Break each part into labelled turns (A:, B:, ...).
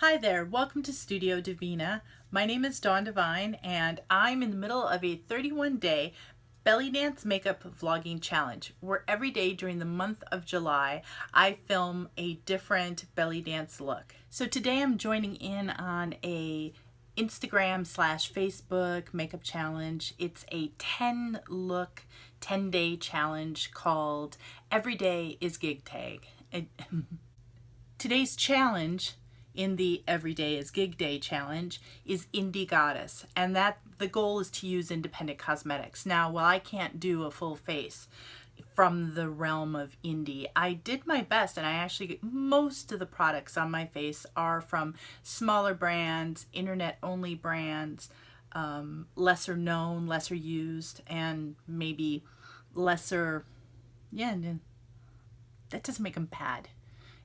A: Hi there, welcome to Studio Davina. My name is Dawn Devine and I'm in the middle of a 31-day belly dance makeup vlogging challenge where every day during the month of July I film a different belly dance look. So today I'm joining in on a Instagram / Facebook makeup challenge. It's a 10 look, 10-day challenge called Every Day is Gig Tag. Today's challenge in the Everyday is Gig Day challenge is Indie Goddess, and that the goal is to use independent cosmetics. Now, while I can't do a full face from the realm of indie, I did my best, and I actually most of the products on my face are from smaller brands, internet only brands, lesser known, lesser used, and maybe lesser, yeah, that doesn't make them bad.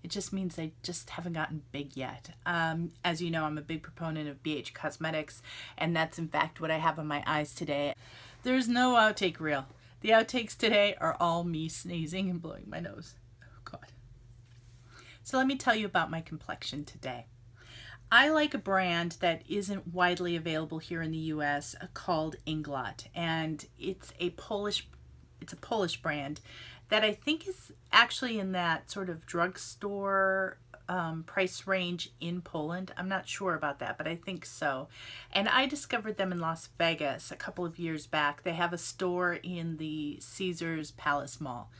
A: It just means they just haven't gotten big yet. As you know, I'm a big proponent of BH Cosmetics, and that's in fact what I have on my eyes today. There's no outtake reel. The outtakes today are all me sneezing and blowing my nose. Oh God. So let me tell you about my complexion today. I like a brand that isn't widely available here in the US called Inglot, and it's a Polish brand that I think is actually in that sort of drugstore price range in Poland. I'm not sure about that, but I think so. And I discovered them in Las Vegas a couple of years back. They have a store in the Caesars Palace Mall.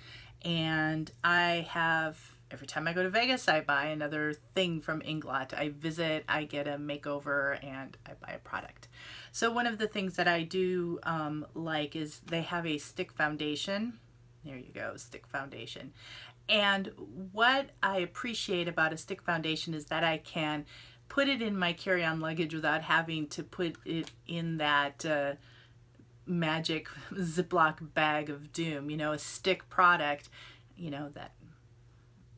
A: And every time I go to Vegas, I buy another thing from Inglot. I visit, I get a makeover, and I buy a product. So one of the things that I do like is they have a stick foundation. There you go, stick foundation. And what I appreciate about a stick foundation is that I can put it in my carry-on luggage without having to put it in that magic Ziploc bag of doom. You know, a stick product, you know, that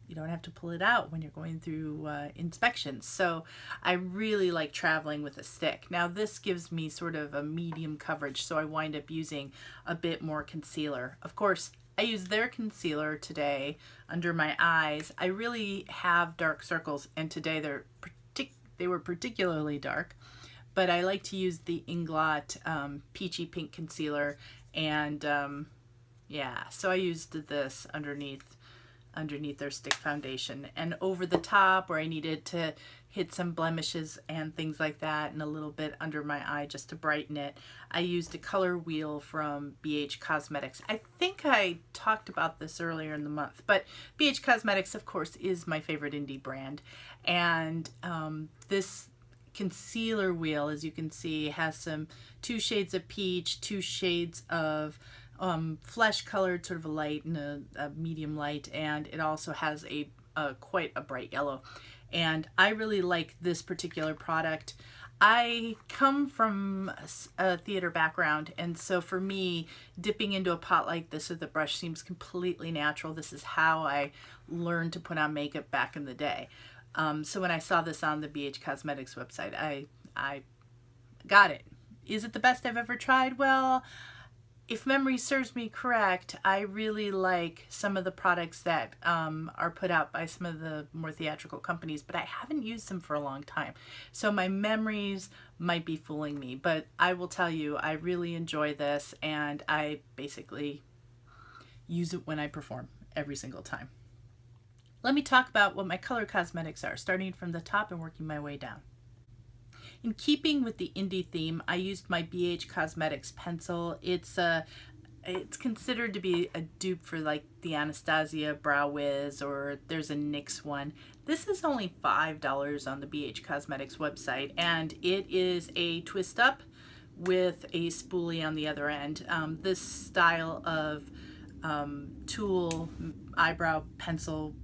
A: you don't have to pull it out when you're going through inspections. So I really like traveling with a stick. Now this gives me sort of a medium coverage, so I wind up using a bit more concealer. Of course, I use their concealer today under my eyes. I really have dark circles, and today they were particularly dark, but I like to use the Inglot peachy pink concealer, and yeah, so I used this underneath their stick foundation, and over the top where I needed to hit some blemishes and things like that, and a little bit under my eye just to brighten it, I used a color wheel from BH Cosmetics. I think I talked about this earlier in the month, but BH Cosmetics, of course, is my favorite indie brand, and this concealer wheel, as you can see, has 2 shades of peach, 2 shades of flesh colored, sort of a light and a medium light, and it also has quite a bright yellow. And I really like this particular product. I come from a theater background, and so for me, dipping into a pot like this with a brush seems completely natural. This is how I learned to put on makeup back in the day. So when I saw this on the BH Cosmetics website, I got it. Is it the best I've ever tried? Well, if memory serves me correct, I really like some of the products that are put out by some of the more theatrical companies, but I haven't used them for a long time. So my memories might be fooling me, but I will tell you, I really enjoy this, and I basically use it when I perform every single time. Let me talk about what my color cosmetics are, starting from the top and working my way down. In keeping with the indie theme, I used my BH Cosmetics pencil. It's considered to be a dupe for like the Anastasia Brow Wiz, or there's a NYX one. This is only $5 on the BH Cosmetics website, and it is a twist up with a spoolie on the other end. This style of tool eyebrow pencil,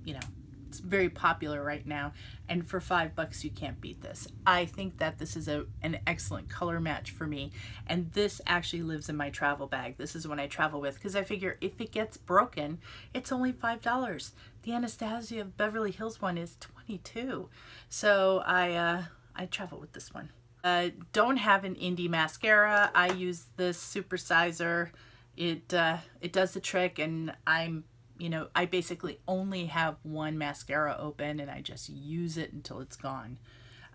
A: you know, it's very popular right now, and for $5 you can't beat this. I think that this is an excellent color match for me, and this actually lives in my travel bag. This is what I travel with, because I figure if it gets broken, it's only $5. The Anastasia Beverly Hills one is $22, so I travel with this one. Don't have an indie mascara. I use this supersizer. It does the trick, and I'm you know, I basically only have one mascara open and I just use it until it's gone.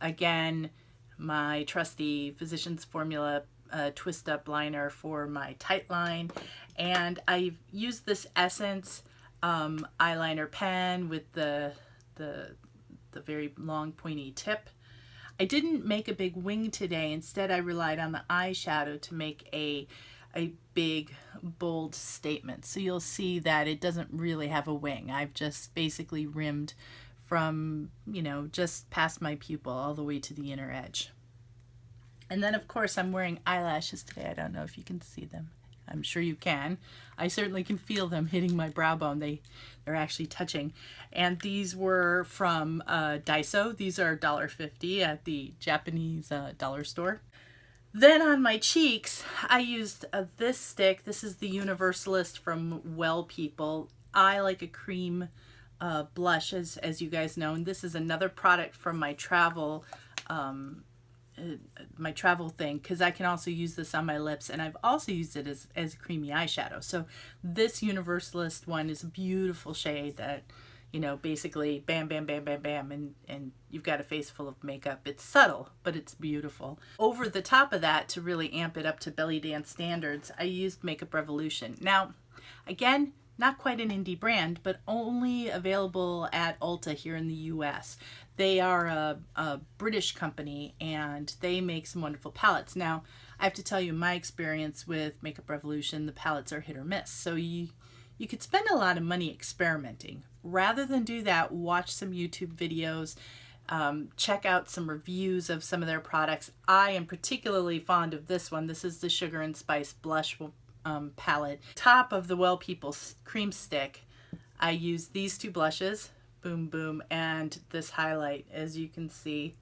A: Again, my trusty Physicians Formula twist up liner for my tight line, and I've used this Essence eyeliner pen with the very long pointy tip. I didn't make a big wing today. Instead, I relied on the eyeshadow to make a big, bold statement. So you'll see that it doesn't really have a wing. I've just basically rimmed from, you know, just past my pupil all the way to the inner edge. And then, of course, I'm wearing eyelashes today. I don't know if you can see them. I'm sure you can. I certainly can feel them hitting my brow bone. They're actually touching. And these were from Daiso. These are $1.50 at the Japanese dollar store. Then on my cheeks, I used this stick. This is the Universalist from Well People. I like a cream blush, as you guys know. And this is another product from my travel thing, because I can also use this on my lips, and I've also used it as a creamy eyeshadow. So this Universalist one is a beautiful shade that, you know, basically bam, bam, bam, bam, bam, and you've got a face full of makeup. It's subtle, but it's beautiful. Over the top of that, to really amp it up to belly dance standards, I used Makeup Revolution. Now, again, not quite an indie brand, but only available at Ulta here in the US. They are a British company, and they make some wonderful palettes. Now, I have to tell you, my experience with Makeup Revolution, the palettes are hit or miss. So you could spend a lot of money experimenting. Rather than do that, watch some YouTube videos, check out some reviews of some of their products. I am particularly fond of this one. This is the Sugar and Spice Blush palette. Top of the Well People cream stick, I use these two blushes, Boom Boom, and this highlight, as you can see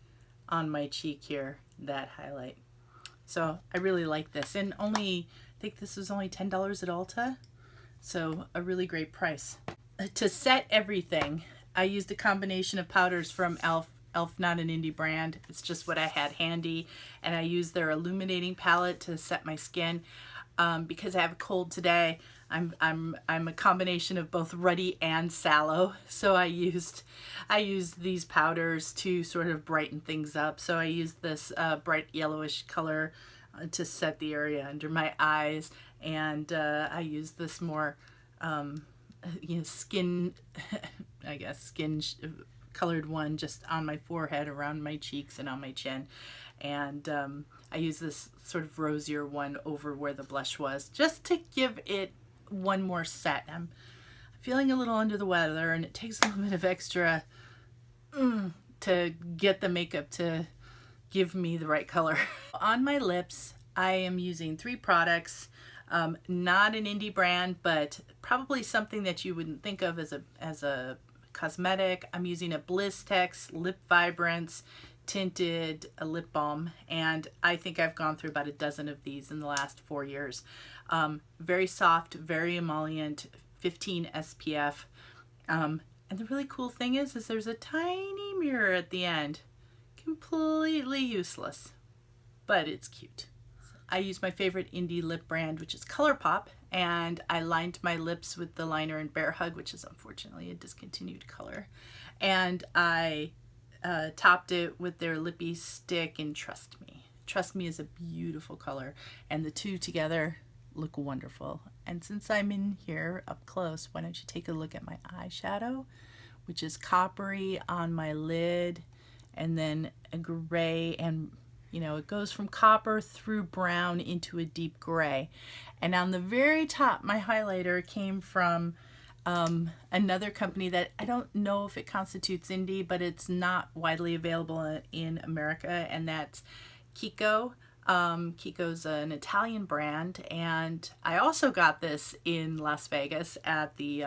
A: on my cheek here, that highlight. So I really like this, and I think this was only $10 at Ulta, so a really great price. To set everything, I used a combination of powders from Elf. Elf, not an indie brand, it's just what I had handy, and I used their illuminating palette to set my skin. Because I have a cold today, I'm a combination of both ruddy and sallow, so I used these powders to sort of brighten things up. So I used this bright yellowish color to set the area under my eyes, and I used this more skin I guess skin colored one just on my forehead, around my cheeks, and on my chin. And I use this sort of rosier one over where the blush was, just to give it one more set. I'm feeling a little under the weather, and it takes a little bit of extra to get the makeup to give me the right color. On my lips, I am using 3 products. Not an indie brand, but probably something that you wouldn't think of as a cosmetic. I'm using a Blistex Lip Vibrance tinted lip balm, and I think I've gone through about a dozen of these in the last 4 years. Very soft, very emollient, 15 SPF. And the really cool thing is there's a tiny mirror at the end. Completely useless, but it's cute. I use my favorite indie lip brand, which is ColourPop, and I lined my lips with the liner in Bear Hug, which is unfortunately a discontinued color. And I topped it with their lippy stick in Trust Me. Trust Me is a beautiful color, and the two together look wonderful. And since I'm in here up close, why don't you take a look at my eyeshadow, which is coppery on my lid, and then a gray, and you know, it goes from copper through brown into a deep gray. And on the very top, my highlighter came from another company that I don't know if it constitutes indie, but it's not widely available in America, and that's Kiko. Kiko's an Italian brand, and I also got this in Las Vegas at the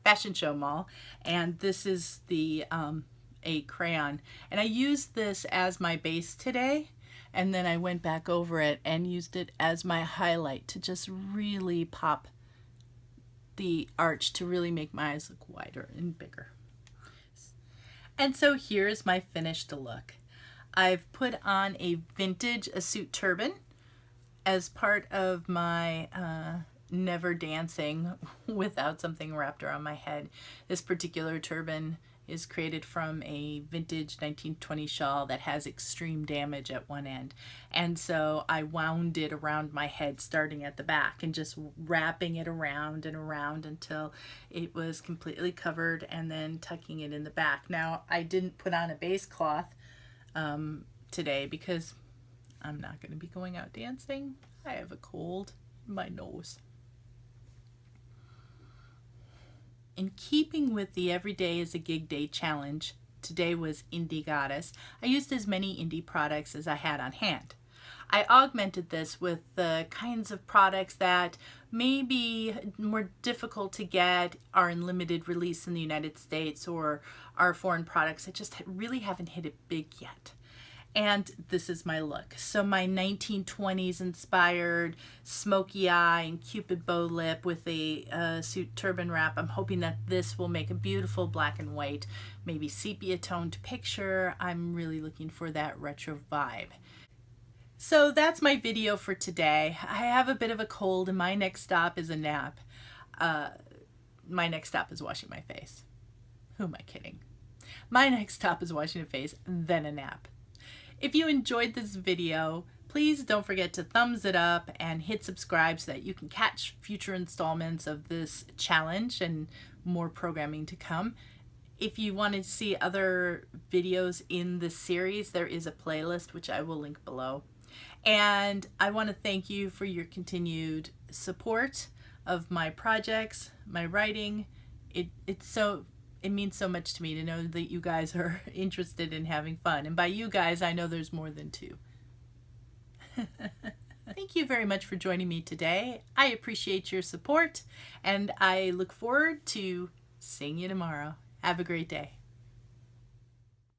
A: Fashion Show Mall, and this is the a crayon, and I used this as my base today, and then I went back over it and used it as my highlight to just really pop the arch, to really make my eyes look wider and bigger. And so here's my finished look. I've put on a vintage assiut turban as part of my never dancing without something wrapped around my head. This particular turban is created from a vintage 1920 shawl that has extreme damage at one end. And so I wound it around my head starting at the back and just wrapping it around and around until it was completely covered, and then tucking it in the back. Now, I didn't put on a base cloth today because I'm not going to be going out dancing. I have a cold in my nose. In keeping with the Every Day is a Gig Day challenge, today was Indie Goddess. I used as many indie products as I had on hand. I augmented this with the kinds of products that may be more difficult to get, are in limited release in the United States, or are foreign products that just really haven't hit it big yet. And this is my look. So my 1920s inspired smokey eye and cupid bow lip with a assiut turban wrap. I'm hoping that this will make a beautiful black and white, maybe sepia toned picture. I'm really looking for that retro vibe. So that's my video for today. I have a bit of a cold and my next stop is a nap. My next stop is washing my face. Who am I kidding? My next stop is washing a face, then a nap. If you enjoyed this video, please don't forget to thumbs it up and hit subscribe so that you can catch future installments of this challenge and more programming to come. If you want to see other videos in this series, there is a playlist which I will link below. And I want to thank you for your continued support of my projects, my writing. It means so much to me to know that you guys are interested in having fun. And by you guys, I know there's more than two. Thank you very much for joining me today. I appreciate your support, and I look forward to seeing you tomorrow. Have a great day.